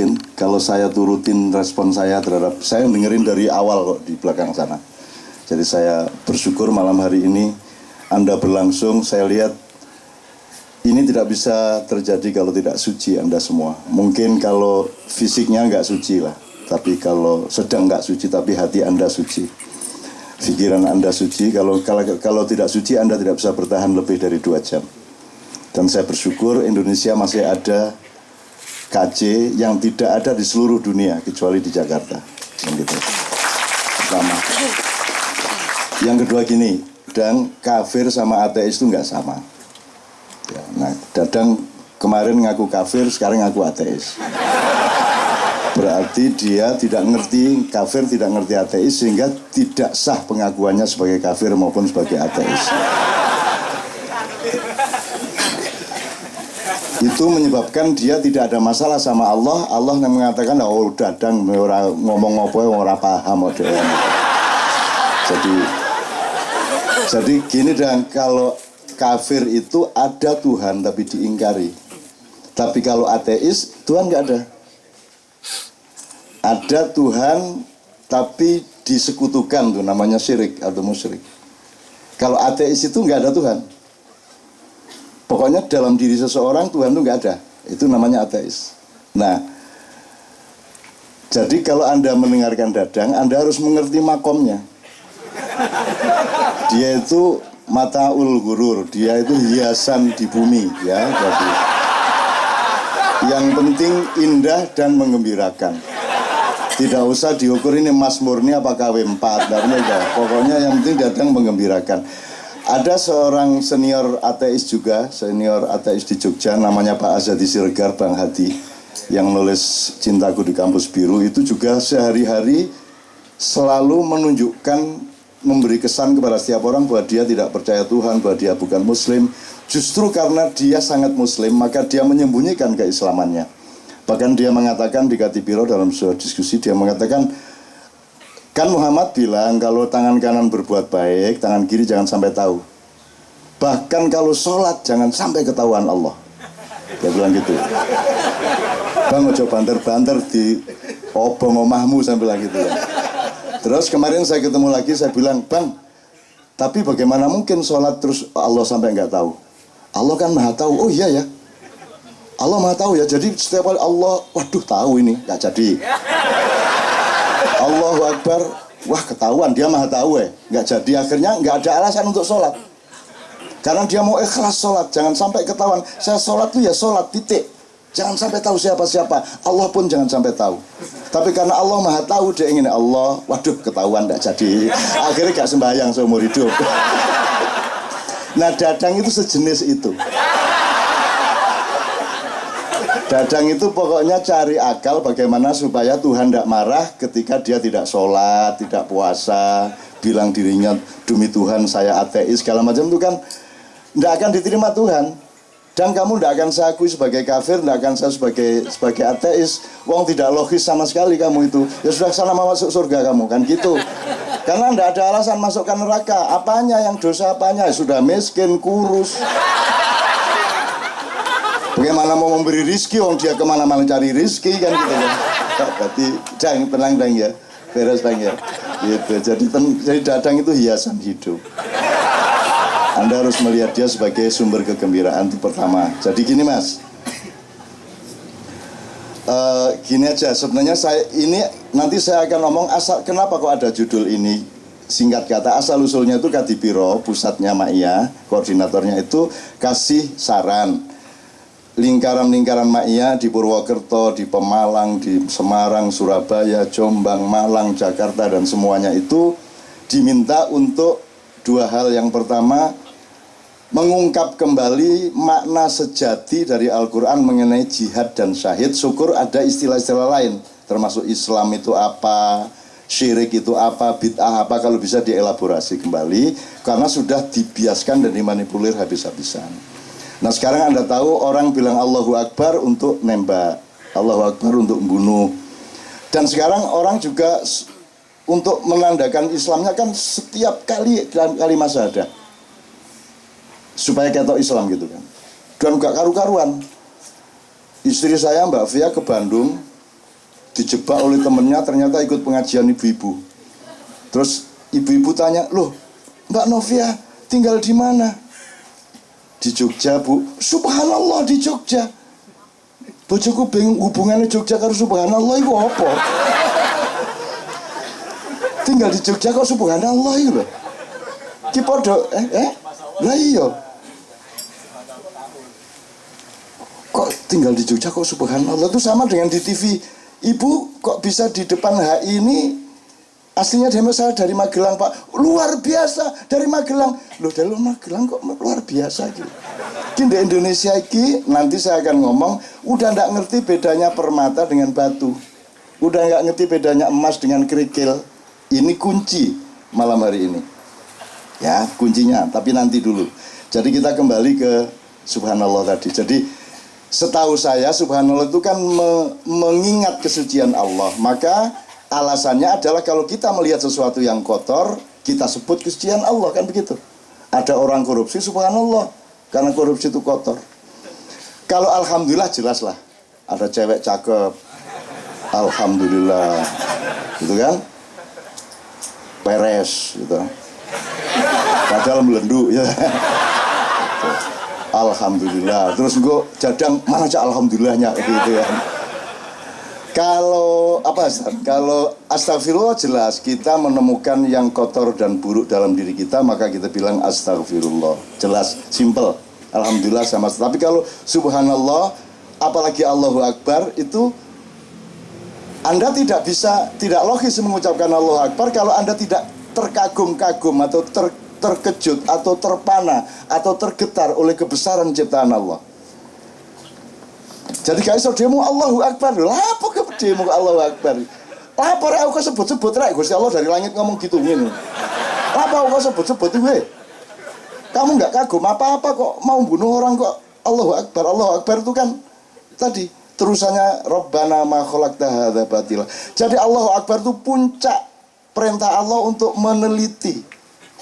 mungkin kalau saya turutin respon saya terhadap, saya dengerin dari awal kok di belakang sana. Jadi saya bersyukur malam hari ini Anda berlangsung. Saya lihat ini tidak bisa terjadi kalau tidak suci Anda semua. Mungkin kalau fisiknya nggak suci lah, tapi kalau sedang nggak suci tapi hati Anda suci, pikiran Anda suci. Kalau tidak suci Anda tidak bisa bertahan lebih dari 2 jam. Dan saya bersyukur Indonesia masih ada KJ yang tidak ada di seluruh dunia kecuali di Jakarta. Gitu. Pertama. Yang kedua gini, dan kafir sama ateis itu nggak sama. Ya, nah, Dadang kemarin ngaku kafir, sekarang ngaku ateis. Berarti dia tidak ngerti kafir, tidak ngerti ateis, sehingga tidak sah pengakuannya sebagai kafir maupun sebagai ateis. Itu menyebabkan dia tidak ada masalah sama Allah. Allah yang mengatakan, oh Dadang ngomong apa ora paham. Jadi gini, dan kalau kafir itu ada Tuhan tapi diingkari. Tapi kalau ateis, Tuhan nggak ada. Ada Tuhan tapi disekutukan, tuh namanya syirik atau musyrik. Kalau ateis itu nggak ada Tuhan. Pokoknya dalam diri seseorang Tuhan itu nggak ada. Itu namanya ateis. Nah, jadi kalau Anda mendengarkan Dadang, Anda harus mengerti makomnya. Dia itu mataul gurur, dia itu hiasan di bumi, ya. Jadi yang penting indah dan menggembirakan. Tidak usah diukur ini Mas Murni apa KW4, pokoknya yang penting Dadang menggembirakan. Ada seorang senior ateis juga, senior ateis di Jogja, namanya Pak Azadi Siregar, Bang Hadi, yang nulis Cintaku di Kampus Biru, itu juga sehari-hari selalu menunjukkan, memberi kesan kepada setiap orang bahwa dia tidak percaya Tuhan, bahwa dia bukan Muslim. Justru karena dia sangat Muslim, maka dia menyembunyikan keislamannya. Bahkan dia mengatakan di Katipiro dalam sebuah diskusi, dia mengatakan, kan Muhammad bilang kalau tangan kanan berbuat baik, tangan kiri jangan sampai tahu. Bahkan kalau sholat jangan sampai ketahuan Allah. Dia bilang gitu. Bang, ojo banter-banter di obong omahmu, saya bilang gitu ya. Terus kemarin saya ketemu lagi, saya bilang, Bang, tapi bagaimana mungkin sholat terus Allah sampai nggak tahu? Allah kan maha tahu. Oh iya ya, Allah maha tahu ya. Jadi setiap kali Allah, waduh tahu ini, nggak jadi. Allahu Akbar, wah ketahuan, dia maha tahu nggak jadi. Akhirnya nggak ada alasan untuk sholat. Karena dia mau ikhlas sholat, jangan sampai ketahuan. Saya sholat tuh ya sholat, titik. Jangan sampai tahu siapa-siapa. Allah pun jangan sampai tahu. Tapi karena Allah maha tahu, dia ingin Allah, waduh ketahuan nggak jadi. Akhirnya nggak sembahyang seumur hidup. Nah, Dadang itu sejenis itu. Dadang itu pokoknya cari akal bagaimana supaya Tuhan tidak marah ketika dia tidak sholat, tidak puasa, bilang dirinya demi Tuhan saya ateis, segala macam itu kan tidak akan diterima Tuhan. Dan kamu tidak akan saya akui sebagai kafir, tidak akan saya sebagai ateis. Wong tidak logis sama sekali kamu itu. Ya sudah sana mau masuk surga kamu, kan gitu. Karena tidak ada alasan masukkan neraka. Apanya yang dosa apanya? Ya sudah miskin, kurus. Bagaimana mau memberi rizki, orang dia kemana-mana cari rizki kan gitu ya. Berarti jangan tenang ya, beres ya. Gitu. Jadi Dadang itu hiasan hidup. Anda harus melihat dia sebagai sumber kegembiraan, itu pertama. Jadi gini Mas, gini aja. Sebenarnya nanti saya akan ngomong asal kenapa kok ada judul ini. Singkat kata asal usulnya itu Kadipiro, pusatnya Ma'iyah, koordinatornya itu kasih saran. Lingkaran-lingkaran Ma'iyah di Purwokerto, di Pemalang, di Semarang, Surabaya, Jombang, Malang, Jakarta, dan semuanya itu diminta untuk 2 hal. Yang pertama, mengungkap kembali makna sejati dari Al-Quran mengenai jihad dan syahid. Syukur ada istilah-istilah lain, termasuk Islam itu apa, syirik itu apa, bid'ah apa, kalau bisa dielaborasi kembali, karena sudah dibiaskan dan dimanipulir habis-habisan. Nah sekarang Anda tahu orang bilang Allahu Akbar untuk nembak, Allahu Akbar untuk membunuh. Dan sekarang orang juga untuk menandakan Islamnya kan setiap kali dalam kalimat syahadah, supaya ketok Islam gitu kan. Dan gak karu-karuan. Istri saya Mbak Fia ke Bandung, dijebak oleh temennya, ternyata ikut pengajian ibu-ibu. Terus ibu-ibu tanya, loh Mbak Novia tinggal di mana? Di Jogja Bu. Subhanallah, di Jogja. Bojoku bingung hubungannya Jogja karo subhanallah itu apa? Tinggal di Jogja kok subhanallah itu loh. Ki podo lah iya. Kok tinggal di Jogja kok subhanallah, itu sama dengan di TV. Ibu kok bisa di depan HI ini, aslinya saya dari Magelang Pak. Luar biasa, dari Magelang. Loh dari Magelang kok luar biasa gitu. Di Indonesia ini nanti saya akan ngomong, udah nggak ngerti bedanya permata dengan batu, udah nggak ngerti bedanya emas dengan kerikil. Ini kunci malam hari ini ya, kuncinya, tapi nanti dulu. Jadi kita kembali ke subhanallah tadi. Jadi setahu saya subhanallah itu kan mengingat kesucian Allah. Maka alasannya adalah kalau kita melihat sesuatu yang kotor, kita sebut kesucian Allah, kan begitu. Ada orang korupsi, subhanallah, karena korupsi itu kotor. Kalau alhamdulillah jelas lah, ada cewek cakep, alhamdulillah, gitu kan, beres gitu, padahal melendu ya. Alhamdulillah. Terus gue jadang, mana aja alhamdulillahnya gitu ya. Kalau astagfirullah jelas kita menemukan yang kotor dan buruk dalam diri kita, maka kita bilang astagfirullah. Jelas, simple. Alhamdulillah sama. Tapi kalau subhanallah, apalagi Allahu Akbar, itu Anda tidak logis mengucapkan Allahu Akbar kalau Anda tidak terkagum-kagum atau terkejut atau terpana atau tergetar oleh kebesaran ciptaan Allah. Jadi guys, demo Allahu Akbar. Lah apa demo Allahu Akbar? Apa aku sebut-sebut rek Gusti Allah dari langit ngomong gitu ngene. Apa aku sebut-sebut gue? Kamu nggak kagum apa-apa kok mau bunuh orang kok Allahu Akbar. Allahu Akbar itu kan tadi terusannya Rabbana ma khalaqta hadza batila. Jadi Allahu Akbar itu puncak perintah Allah untuk meneliti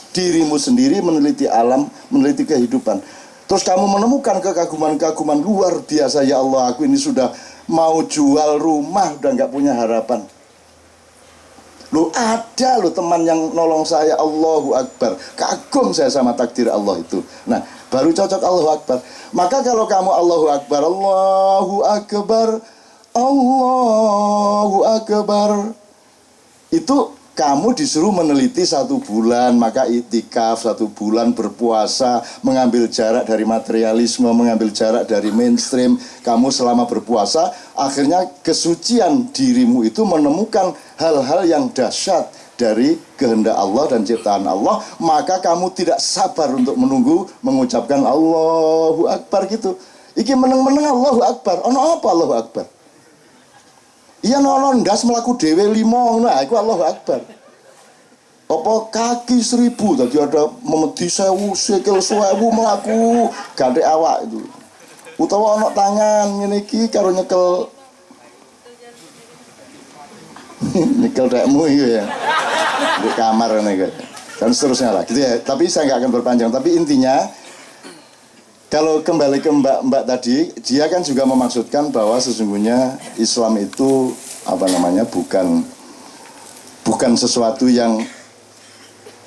dirimu sendiri, meneliti alam, meneliti kehidupan. Terus kamu menemukan kekaguman-kaguman luar biasa. Ya Allah, aku ini sudah mau jual rumah, udah nggak punya harapan. Loh ada loh teman yang nolong saya, Allahu Akbar. Kagum saya sama takdir Allah itu. Nah, baru cocok Allahu Akbar. Maka kalau kamu Allahu Akbar, Allahu Akbar, Allahu Akbar, itu kamu disuruh meneliti 1 bulan, maka itikaf 1 bulan, berpuasa, mengambil jarak dari materialisme, mengambil jarak dari mainstream. Kamu selama berpuasa, akhirnya kesucian dirimu itu menemukan hal-hal yang dahsyat dari kehendak Allah dan ciptaan Allah. Maka kamu tidak sabar untuk menunggu mengucapkan Allahu Akbar gitu. Iki meneng-meneng Allahu Akbar. Ono apa Allahu Akbar? Iya nono ndas melaku dewe 5, nah itu Allahu Akbar. Apa kaki 1000, tadi ada memedi 1000, sikil 1000 melaku gandek awak itu. Utawa ono tangan ngene iki karo nyekel nyekel dekmu itu ya di kamar nih dan seterusnya lah gitu ya. Tapi saya nggak akan berpanjang. Tapi intinya kalau kembali ke Mbak tadi, dia kan juga memaksudkan bahwa sesungguhnya Islam itu bukan sesuatu yang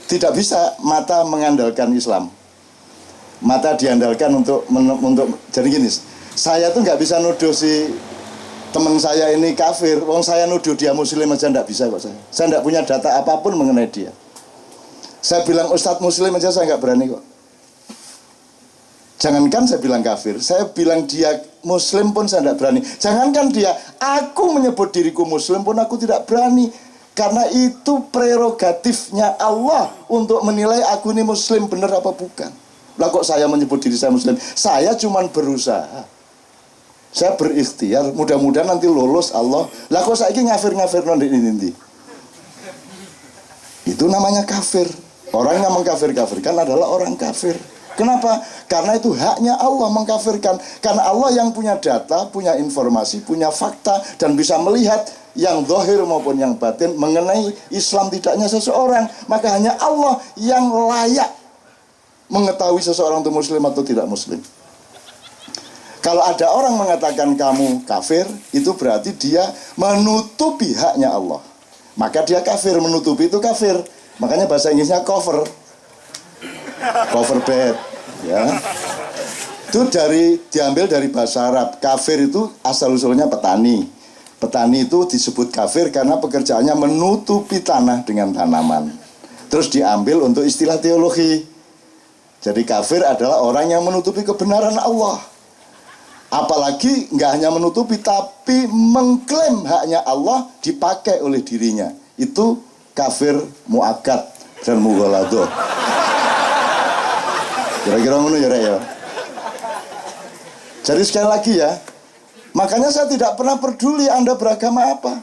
tidak bisa mata mengandalkan Islam. Mata diandalkan untuk jadi gini, saya tuh nggak bisa nuduh si teman saya ini kafir. Wong saya nuduh dia muslim aja nggak bisa kok saya. Saya nggak punya data apapun mengenai dia. Saya bilang Ustadz muslim aja saya nggak berani kok. Jangankan saya bilang kafir, saya bilang dia muslim pun saya tidak berani. Jangankan dia, aku menyebut diriku muslim pun aku tidak berani. Karena itu prerogatifnya Allah untuk menilai aku ini muslim benar apa bukan. Lah kok saya menyebut diri saya muslim? Saya cuma berusaha. Saya berikhtiar, mudah-mudahan nanti lolos Allah. Lah kok saya ini ngafir-ngafir nanti. Itu namanya kafir. Orang yang mengkafir-kafirkan adalah orang kafir. Kenapa? Karena itu haknya Allah mengkafirkan. Karena Allah yang punya data, punya informasi, punya fakta, dan bisa melihat yang zahir maupun yang batin mengenai Islam tidaknya seseorang. Maka hanya Allah yang layak mengetahui seseorang itu muslim atau tidak muslim. Kalau ada orang mengatakan kamu kafir, itu berarti dia menutupi haknya Allah. Maka dia kafir, menutupi itu kafir. Makanya bahasa Inggrisnya cover bed, ya. Itu diambil dari bahasa Arab. Kafir itu asal usulnya petani. Petani itu disebut kafir karena pekerjaannya menutupi tanah dengan tanaman. Terus diambil untuk istilah teologi. Jadi kafir adalah orang yang menutupi kebenaran Allah. Apalagi nggak hanya menutupi, tapi mengklaim haknya Allah dipakai oleh dirinya. Itu kafir mu'akkad dan mughaladah. Kira-kira ngono ya, Rek ya. Jadi sekali lagi ya, makanya saya tidak pernah peduli Anda beragama apa.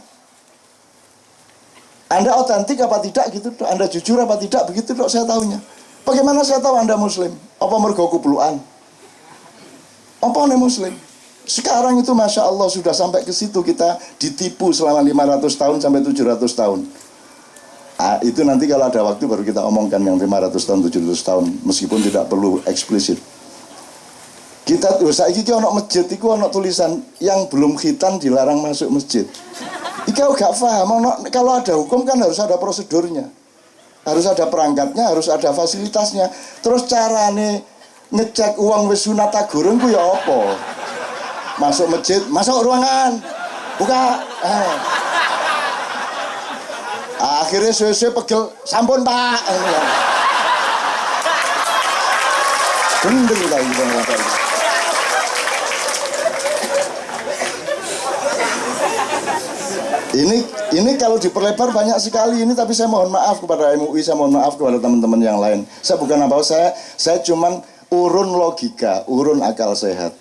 Anda otentik apa tidak gitu, Anda jujur apa tidak, begitu dok saya tahunya. Bagaimana saya tahu Anda Muslim? Apa mergo kupluan? Apa nih Muslim? Sekarang itu Masya Allah sudah sampai ke situ, kita ditipu selama 500 tahun sampai 700 tahun. Itu nanti kalau ada waktu baru kita omongkan yang 500 tahun, 700 tahun, meskipun tidak perlu eksplisit. Kita saiki iki ono masjid iku ono tulisan yang belum khitan dilarang masuk masjid. Iki gak paham, kalau ada hukum kan harus ada prosedurnya. Harus ada perangkatnya, harus ada fasilitasnya. Terus carane ngecek uang wis sunat gurung ku ya apa? Masuk masjid, masuk ruangan. Buka. Akhirnya suwe-suwe pegel, sampun Pak. Gendeng lagi bang. Ini kalau diperlebar banyak sekali ini, tapi saya mohon maaf kepada MUI, saya mohon maaf kepada teman-teman yang lain. Saya bukan apa, saya cuman urun logika, urun akal sehat.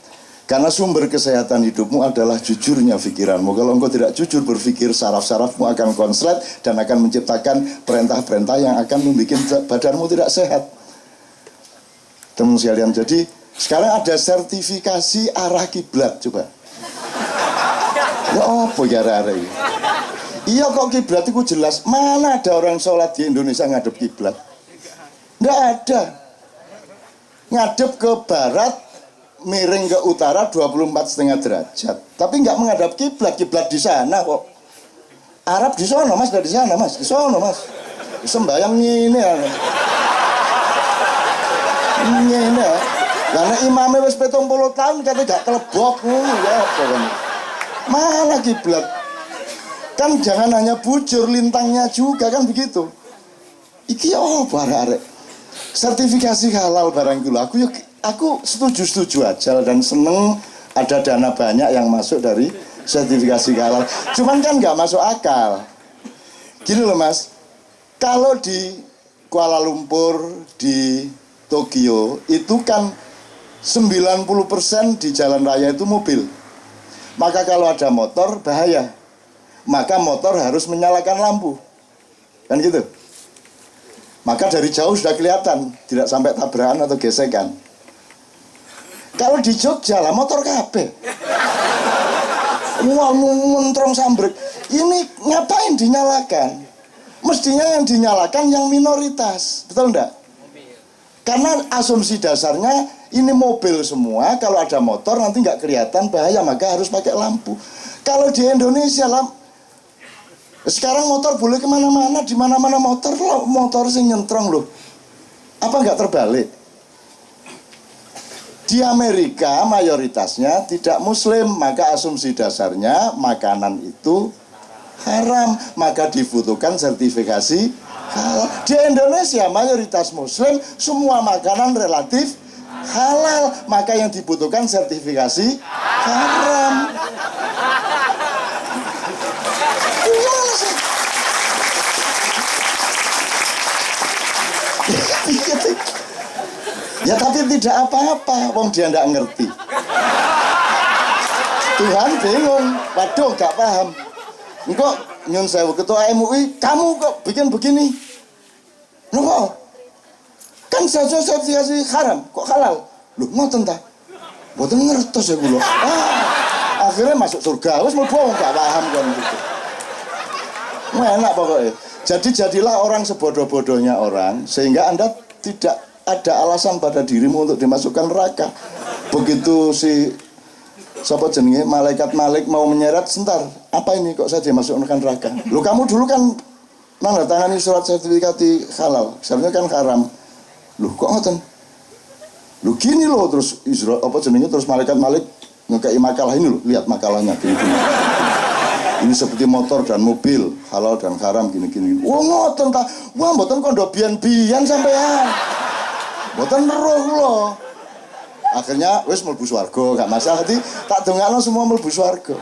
Karena sumber kesehatan hidupmu adalah jujurnya pikiranmu. Kalau engkau tidak jujur berpikir, saraf-sarafmu akan konslet dan akan menciptakan perintah-perintah yang akan membuat badanmu tidak sehat. Teman sekalian, jadi sekarang ada sertifikasi arah kiblat, coba. Ya apa gara-gara ini? Iya kok kiblat itu jelas. Mana ada orang sholat di Indonesia ngadep kiblat? Nggak ada. Ngadep ke barat, miring ke utara 24,5 derajat. Tapi nggak menghadap kiblat. Kiblat di sana kok. Arab di sana mas, dari sana mas, di sana mas. Sembayang ini ya. Ini ya. Karena imamnya wis 70 tahun kata gak kelebok ya apa kan. Mana kiblat? Kan jangan hanya bujur, lintangnya juga kan begitu. Iki arek-arek. Sertifikasi halal barang itu aku setuju aja dan seneng ada dana banyak yang masuk dari sertifikasi halal. Cuman kan nggak masuk akal. Gini loh mas, kalau di Kuala Lumpur, di Tokyo itu kan 90% di jalan raya itu mobil. Maka kalau ada motor bahaya. Maka motor harus menyalakan lampu. Kan gitu. Maka dari jauh sudah kelihatan, tidak sampai tabrakan atau gesekan. Kalau di Jogja lah motor kabeh. Wah, mentrong sambrek. Ini ngapain dinyalakan? Mestinya yang dinyalakan yang minoritas. Betul enggak? Karena asumsi dasarnya ini mobil semua, kalau ada motor nanti nggak kelihatan bahaya, maka harus pakai lampu. Kalau di Indonesia sekarang motor boleh kemana-mana, di mana-mana motor sing nyentrong loh. Apa nggak terbalik? Di Amerika mayoritasnya tidak Muslim, maka asumsi dasarnya makanan itu haram, maka dibutuhkan sertifikasi halal. Di Indonesia mayoritas Muslim, semua makanan relatif halal, maka yang dibutuhkan sertifikasi haram. Ya tapi tidak apa-apa, wong dia nggak ngerti. Tuhan bingung, waduh gak paham. Engkau nyun sewu ketua MUI, kamu kok bikin begini? Loh, kan saja sertifikasi haram, kok halal? Loh, ngoten ta? Mboten ngertos ya kula. Akhirnya masuk surga, wis mlebu gak paham kan gitu. Enak pokoknya. Jadi jadilah orang sebodoh-bodohnya orang, sehingga Anda tidak ada alasan pada dirimu untuk dimasukkan neraka. Begitu si Sapa jenenge malaikat Malik mau menyeret, sebentar, apa ini kok saya dimasukkan neraka? Loh kamu dulu kan nandatangani surat sertifikat halal, sebenarnya kan haram. Loh kok ngoten? Loh gini loh, terus terus malaikat Malik ngekei makalah ini loh, lihat makalahnya gini. Ini seperti motor dan mobil, halal dan haram gini-gini. Wah ngoten ta, wah mboten kondo bian-bian sampean. Mboten roh loh. Akhirnya wis mlebu swarga, gak masalah. Jadi tak dongakno semua mlebu swarga.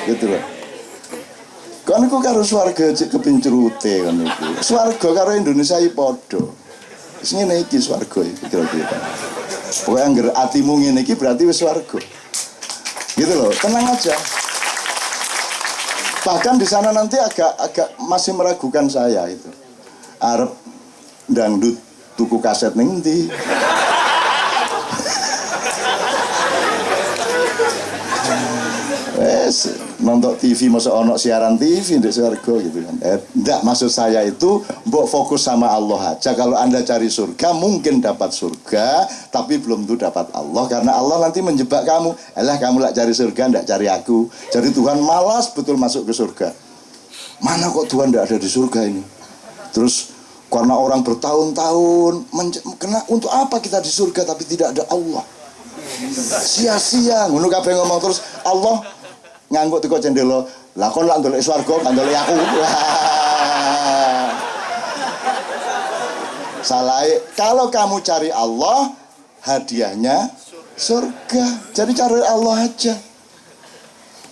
Gitu loh. Kan iku karo swarga cek kepincrute kan iku. Swarga karo Indonesia iki padha. Wis ngene iki swarga iki kira-kira. Pokoke angger atimu ngene iki berarti wis swarga. Gitu loh, tenang aja. Bahkan di sana nanti agak masih meragukan saya itu. Arep dangdut tuku kaset ning ndi? Nonton TV masa ono siaran TV di surga gitu kan. Enggak, maksud saya itu mbok fokus sama Allah aja. Kalau Anda cari surga mungkin dapat surga, tapi belum tentu dapat Allah, karena Allah nanti menjebak kamu. Alah kamu lah cari surga, enggak cari aku. Jadi Tuhan malas betul masuk ke surga. Mana kok Tuhan enggak ada di surga ini? Terus karena orang bertahun-tahun kena, untuk apa kita di surga tapi tidak ada Allah? Sia-sia ngono kabeh ngomong. Terus Allah ngangguk teko cendela, lah kon lak ndolek swarga, kan ndolek aku. Salah. Kalau kamu cari Allah, hadiahnya surga. Jadi cari Allah aja.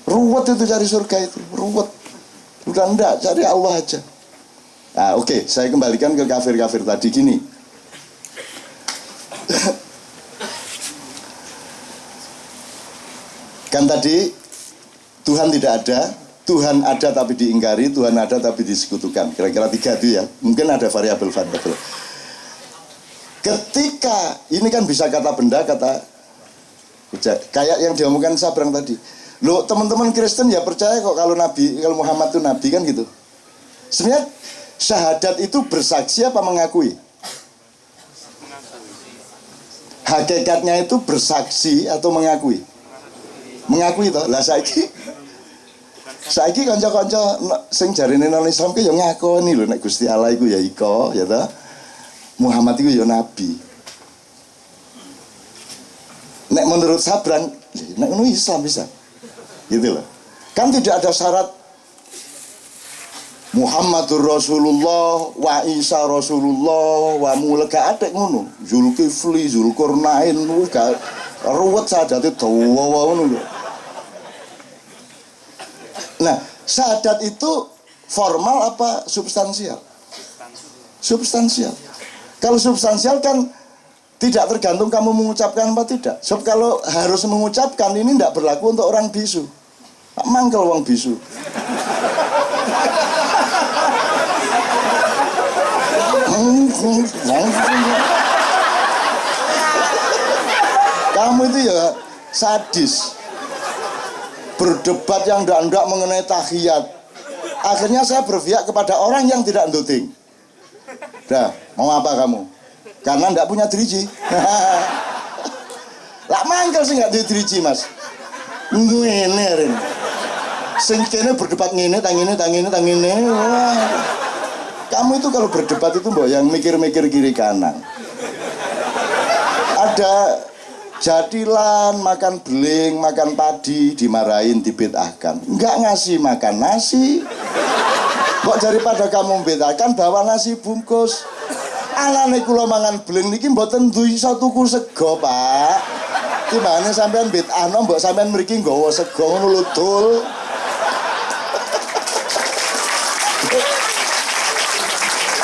Ruwet itu cari surga itu, ruwet. Udah enggak, cari Allah aja. Nah, oke, saya kembalikan ke kafir-kafir tadi gini. Kan tadi Tuhan tidak ada, Tuhan ada tapi diingkari, Tuhan ada tapi disekutukan. Kira-kira 3 itu ya. Mungkin ada variabel-variabel. Ketika ini kan bisa kata benda, kata kayak yang diomongkan Sabrang tadi. Loh, teman-teman Kristen ya percaya kok kalau Nabi, kalau Muhammad itu Nabi kan gitu. Sebenarnya syahadat itu bersaksi apa mengakui? Hakikatnya itu bersaksi atau mengakui? Mengakui toh. Lah saiki kanca-kanca sing jarine nang Islam ki ya ngakoni lho nek Gusti Allah iku ya iko ya toh. Muhammad iku ya nabi. Nek menurut Sabrang, nek ngono Islam bisa. Gitu loh. Kan tidak ada syarat Muhammadur Rasulullah wa Isa Rasulullah wa mulka adek ngono. Zulkifli, Zulkarnain gak ruwet sadate dawa ngono lho. Nah, syahadat itu formal apa substansial? Substansial. Kalau substansial kan tidak tergantung kamu mengucapkan apa tidak. Sebab kalau harus mengucapkan ini tidak berlaku untuk orang bisu. Mangkel wong bisu. Kamu itu ya sadis. Berdebat yang ndak mengenai tahiyat. Akhirnya saya berpihak kepada orang yang tidak nduting. Dah, mau apa kamu? Karena ndak punya driji. Lah mangkel sih nggak di driji, Mas. Ngene ren. Sing kene berdebat ngene, tangine. Wah. Kamu itu kalau berdebat itu mbok yang mikir-mikir kiri kanan. Ada jadilan, makan beling, makan padi, dimarahin, dibid'ahkan. Enggak ngasih makan nasi. Kok daripada kamu membid'ahkan, bawa nasi bungkus. Anane kula mangan beling niki mboten duwe iso tuku sego, Pak. Timbangane sampean bid'ahno mbok sampean mriki nggawa sego ngono lho, Dul.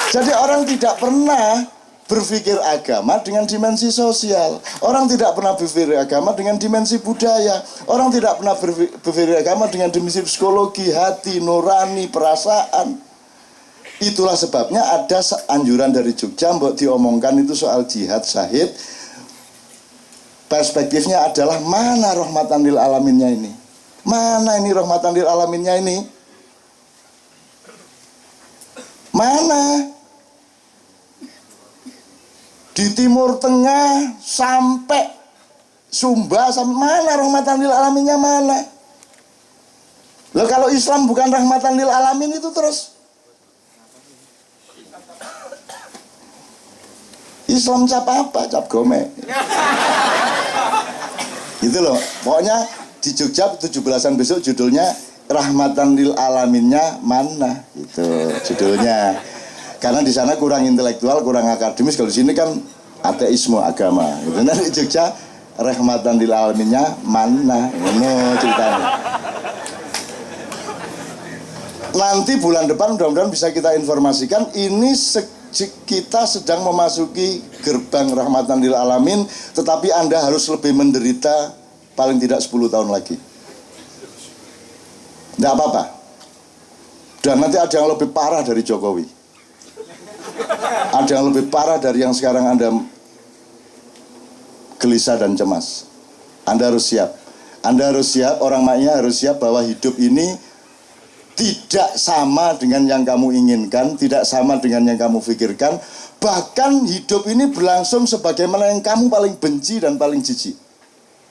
Jadi orang tidak pernah berpikir agama dengan dimensi sosial. Orang tidak pernah berpikir agama dengan dimensi budaya. Orang tidak pernah berpikir agama dengan dimensi psikologi, hati, nurani, perasaan. Itulah sebabnya ada anjuran dari Jogja mbok diomongkan itu soal jihad syahid. Perspektifnya adalah mana rahmatan lil alaminnya ini? Mana ini rahmatan lil alaminnya ini? Mana? Di Timur Tengah sampai Sumba sampai mana rahmatan lil alaminnya mana? Loh kalau Islam bukan rahmatan lil alamin itu terus Islam cap apa? Cap gome. Gitu loh. Pokoknya di Jogja 17-an besok judulnya rahmatan lil alaminnya mana? Itu judulnya. Karena di sana kurang intelektual, kurang akademis. Kalau di sini kan ateisme agama. Gitu. Nah di Jogja rahmatan lil alaminnya mana? Ini ceritanya. Nanti bulan depan mudah-mudahan bisa kita informasikan ini kita sedang memasuki gerbang rahmatan lil alamin, tetapi Anda harus lebih menderita paling tidak 10 tahun lagi. Tidak apa-apa. Dan nanti ada yang lebih parah dari Jokowi. Ada yang lebih parah dari yang sekarang Anda gelisah dan cemas. Anda harus siap. Anda harus siap, orang maknya harus siap bahwa hidup ini tidak sama dengan yang kamu inginkan, tidak sama dengan yang kamu pikirkan. Bahkan hidup ini berlangsung sebagaimana yang kamu paling benci dan paling jijik.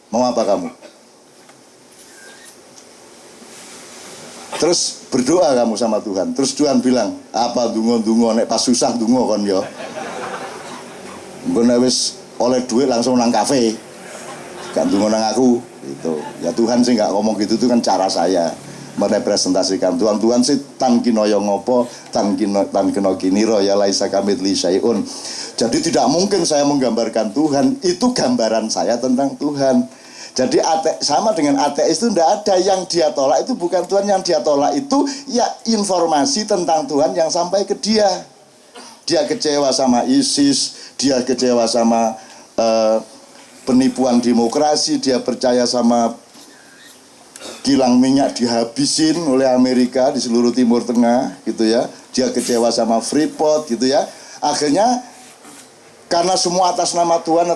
Mau apa kamu? Terus berdoa kamu sama Tuhan. Terus Tuhan bilang, apa dungo-dungo, nek pas susah dungo kon yo. Engko nek wis oleh duit langsung nang kafe. Gak dungo nang aku gitu. Ya Tuhan sih gak ngomong gitu, itu kan cara saya merepresentasikan Tuhan sih tan kinoyo ngopo tan kino kiniro ya laisa kamitsli syai'un. Jadi tidak mungkin saya menggambarkan Tuhan, itu gambaran saya tentang Tuhan. Jadi sama dengan ateis itu tidak ada yang dia tolak, itu bukan Tuhan yang dia tolak, itu ya informasi tentang Tuhan yang sampai ke dia. Dia kecewa sama ISIS, dia kecewa sama penipuan demokrasi, dia percaya sama kilang minyak dihabisin oleh Amerika di seluruh Timur Tengah gitu ya. Dia kecewa sama Freeport gitu ya. Akhirnya karena semua atas nama Tuhan,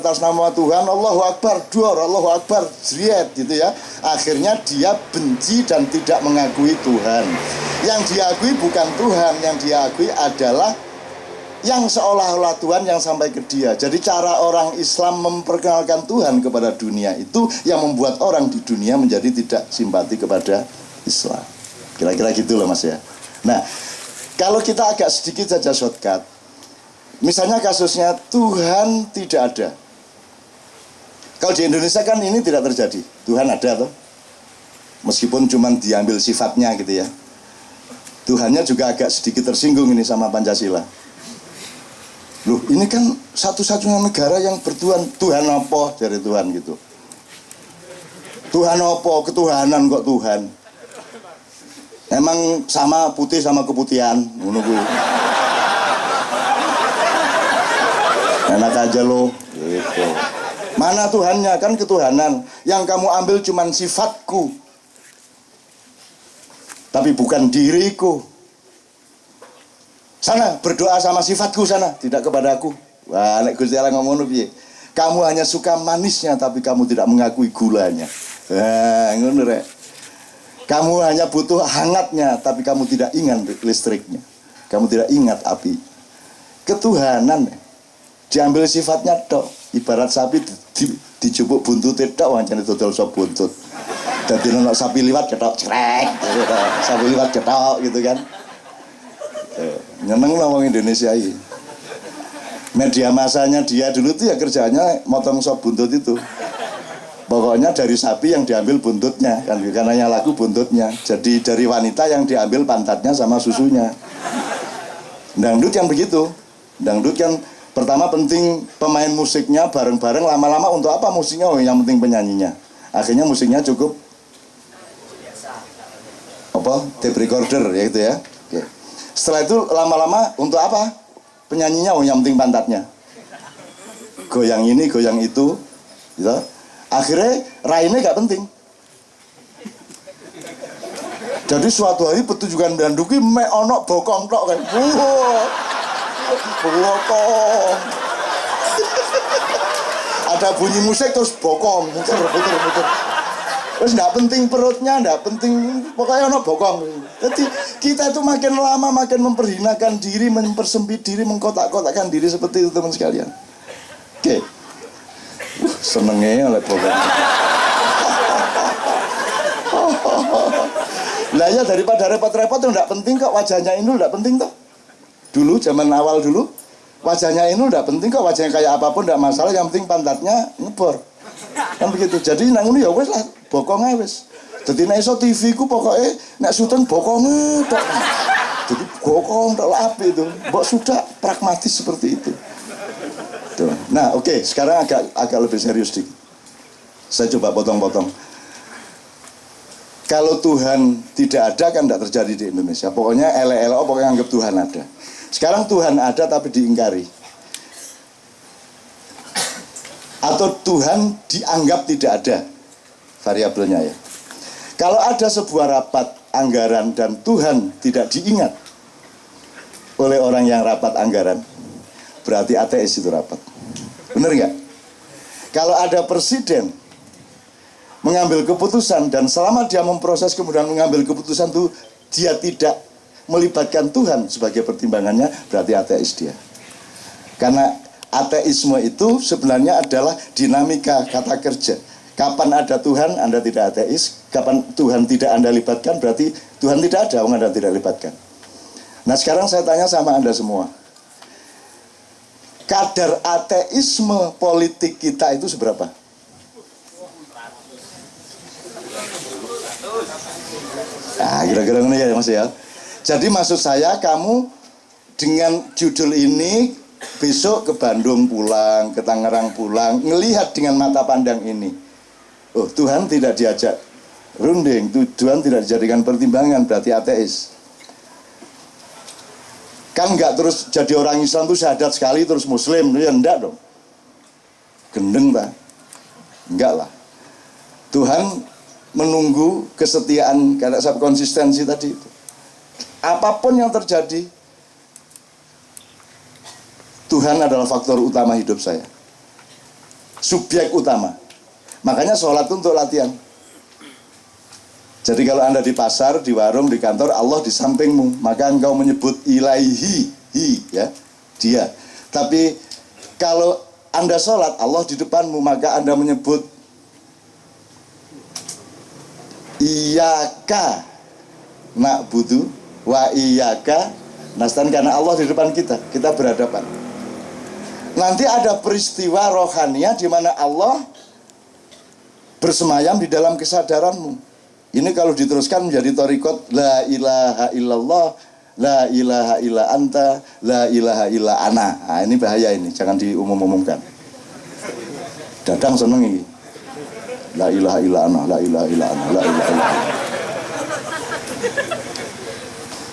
Allahu Akbar, dor, Allahu Akbar, zriyat gitu ya. Akhirnya dia benci dan tidak mengakui Tuhan. Yang diakui bukan Tuhan, yang diakui adalah yang seolah-olah Tuhan yang sampai ke dia. Jadi cara orang Islam memperkenalkan Tuhan kepada dunia itu yang membuat orang di dunia menjadi tidak simpati kepada Islam. Kira-kira gitu loh Mas ya. Nah, kalau kita agak sedikit saja shortcut, misalnya kasusnya Tuhan tidak ada. Kalau di Indonesia kan ini tidak terjadi. Tuhan ada toh. Meskipun cuma diambil sifatnya gitu ya. Tuhannya juga agak sedikit tersinggung ini sama Pancasila. Loh, ini kan satu-satunya negara yang bertuhan. Tuhan apa dari Tuhan gitu. Tuhan apa? Ketuhanan kok Tuhan. Emang sama putih sama keputihan. Menunggu. Enak aja loh. Gitu. Mana Tuhannya? Kan ketuhanan. Yang kamu ambil cuman sifatku. Tapi bukan diriku. Sana berdoa sama sifatku sana, tidak kepada aku. Wah, nek Gusti Allah ngomong piye? Kamu hanya suka manisnya tapi kamu tidak mengakui gulanya. Ngono rek. Kamu hanya butuh hangatnya tapi kamu tidak ingat listriknya. Kamu tidak ingat api. Ketuhanan diambil sifatnya tok. Ibarat sapi dijupuk buntutnya tok wancane dodol sop buntut. Dadi nek sapi liwat cetok crek. Sapi liwat cetok gitu kan. Nyeneng lah orang Indonesia ini. Media masanya dia dulu tuh ya kerjanya motong sop buntut itu. Pokoknya dari sapi yang diambil buntutnya kan, karena lagu buntutnya. Jadi dari wanita yang diambil pantatnya sama susunya. Dangdut yang begitu. Dangdut kan pertama penting pemain musiknya bareng-bareng, lama-lama untuk apa musiknya? Oh, yang penting penyanyinya. Akhirnya musiknya cukup apa? Tape recorder ya gitu ya. Oke. Setelah itu lama-lama untuk apa? Penyanyinya, oh yang penting pantatnya. Goyang ini, goyang itu gitu. Akhirnya raine gak penting. Jadi suatu hari petunjukan danduki mek ono bokong tok kan. Bokong. Ada bunyi musik terus bokong, muter. Terus nggak penting perutnya, nggak penting, pokoknya ono bokong. Jadi kita itu makin lama makin memperhinakan diri, mempersempit diri, mengkotak-kotakkan diri seperti itu teman sekalian. Oke. Senengnya oleh pokoknya. Lah ya daripada repot-repot tuh enggak penting kok, wajahnya Inul enggak penting toh. Dulu zaman awal dulu wajahnya Inul enggak penting kok, wajahnya kayak apapun enggak masalah, yang penting pantatnya ngebor. Kan begitu. Jadi nang ngono ya wis lah, bokonge wis. Dadi nek iso TV ku pokoke nek syuting bokonge tok. Jadi bokong tok apik itu. Mbok sudah pragmatis seperti itu. Tuh. Nah, oke, sekarang agak lebih serius dikit. Saya coba potong-potong. Kalau Tuhan tidak ada kan tidak terjadi di Indonesia. Pokoknya ele-ele, pokoknya anggap Tuhan ada. Sekarang Tuhan ada tapi diingkari. Atau Tuhan dianggap tidak ada. Variabelnya ya. Kalau ada sebuah rapat anggaran dan Tuhan tidak diingat oleh orang yang rapat anggaran, berarti ateis itu rapat. Benar nggak? Kalau ada presiden mengambil keputusan dan selama dia memproses kemudian mengambil keputusan itu dia tidak melibatkan Tuhan sebagai pertimbangannya, berarti ateis dia. Karena ateisme itu sebenarnya adalah dinamika kata kerja. Kapan ada Tuhan, Anda tidak ateis. Kapan Tuhan tidak Anda libatkan, berarti Tuhan tidak ada, Anda tidak libatkan. Nah sekarang saya tanya sama Anda semua, kadar ateisme politik kita itu seberapa? Nah kira-kira ini ya Mas ya. Jadi maksud saya, kamu dengan judul ini besok ke Bandung pulang, ke Tangerang pulang, ngelihat dengan mata pandang ini, oh Tuhan tidak diajak runding, Tuhan tidak dijadikan pertimbangan, berarti ateis. Kan nggak terus jadi orang Islam tuh syahadat sekali terus Muslim, ya enggak dong. Gendeng tak? Enggak lah. Tuhan menunggu kesetiaan, karena konsistensi tadi itu. Apapun yang terjadi, Tuhan adalah faktor utama hidup saya. Subjek utama. Makanya sholat itu untuk latihan. Jadi kalau Anda di pasar, di warung, di kantor, Allah di sampingmu, maka engkau menyebut ilaihi, ya, dia. Tapi kalau Anda sholat, Allah di depanmu, maka Anda menyebut iyaka na'budu wa iyaka nastan, karena Allah di depan kita, kita berhadapan. Nanti ada peristiwa rohania di mana Allah bersemayam di dalam kesadaranmu. Ini kalau diteruskan menjadi thariqat la ilaha illallah, la ilaha illa anta, la ilaha illa ana. Nah, ini bahaya ini, jangan diumum-umumkan. Dadang seneng ini. La ilaha illa ana, la ilaha illa ana, la ilaha illa ana.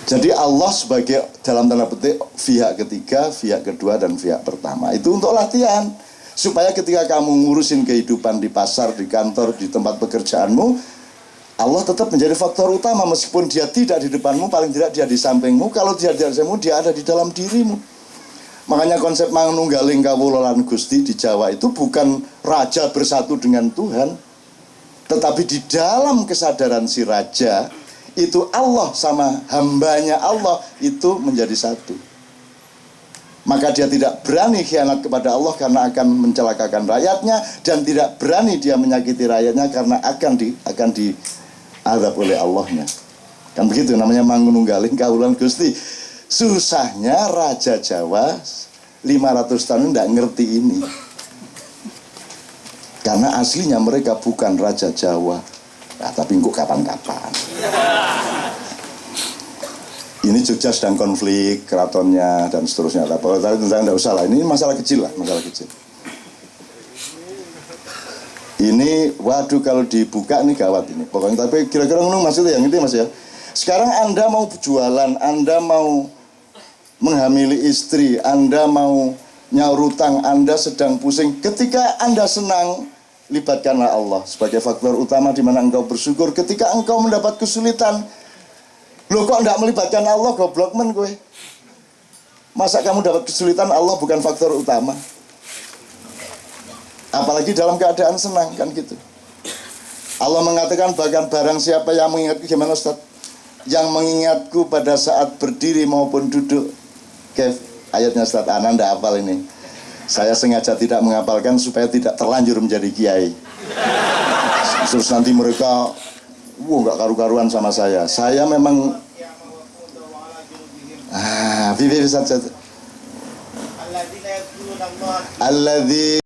Jadi Allah sebagai dalam tanda petik pihak ketiga, pihak kedua dan pihak pertama. Itu untuk latihan. Supaya ketika kamu ngurusin kehidupan di pasar, di kantor, di tempat pekerjaanmu, Allah tetap menjadi faktor utama, meskipun dia tidak di depanmu, paling tidak dia di sampingmu. Kalau dia di sampingmu, dia ada di dalam dirimu. Makanya konsep manunggaling kawula lan Gusti di Jawa itu bukan raja bersatu dengan Tuhan, tetapi di dalam kesadaran si raja itu Allah sama hambanya Allah itu menjadi satu. Maka dia tidak berani khianat kepada Allah karena akan mencelakakan rakyatnya, dan tidak berani dia menyakiti rakyatnya karena akan diadab oleh Allahnya. Kan begitu namanya mangununggaling kawulan Gusti. Susahnya Raja Jawa 500 tahun tidak ngerti ini. Karena aslinya mereka bukan Raja Jawa. Nah, tapi kok kapan-kapan. Ini Jogja sedang konflik, keratonnya dan seterusnya. Tapi tidak usah lah, ini masalah kecil lah, masalah kecil. Ini, waduh kalau dibuka ini gawat ini. Pokoknya, tapi kira-kira ngono maksudnya yang itu Mas ya. Sekarang Anda mau jualan, Anda mau menghamili istri, Anda mau nyaur utang, Anda sedang pusing. Ketika Anda senang, libatkanlah Allah sebagai faktor utama di mana engkau bersyukur. Ketika engkau mendapat kesulitan, loh kok enggak melibatkan Allah, goblok men gue. Masa kamu dapat kesulitan, Allah bukan faktor utama? Apalagi dalam keadaan senang, kan gitu. Allah mengatakan bahkan barang siapa yang mengingatku, gimana Ustaz? Yang mengingatku pada saat berdiri maupun duduk. Ayatnya Ustaz Ananda hafal ini. Saya sengaja tidak menghafalkan supaya tidak terlanjur menjadi kiai. Terus nanti mereka, nggak karu-karuan sama saya. Saya memang, saja. Alladzi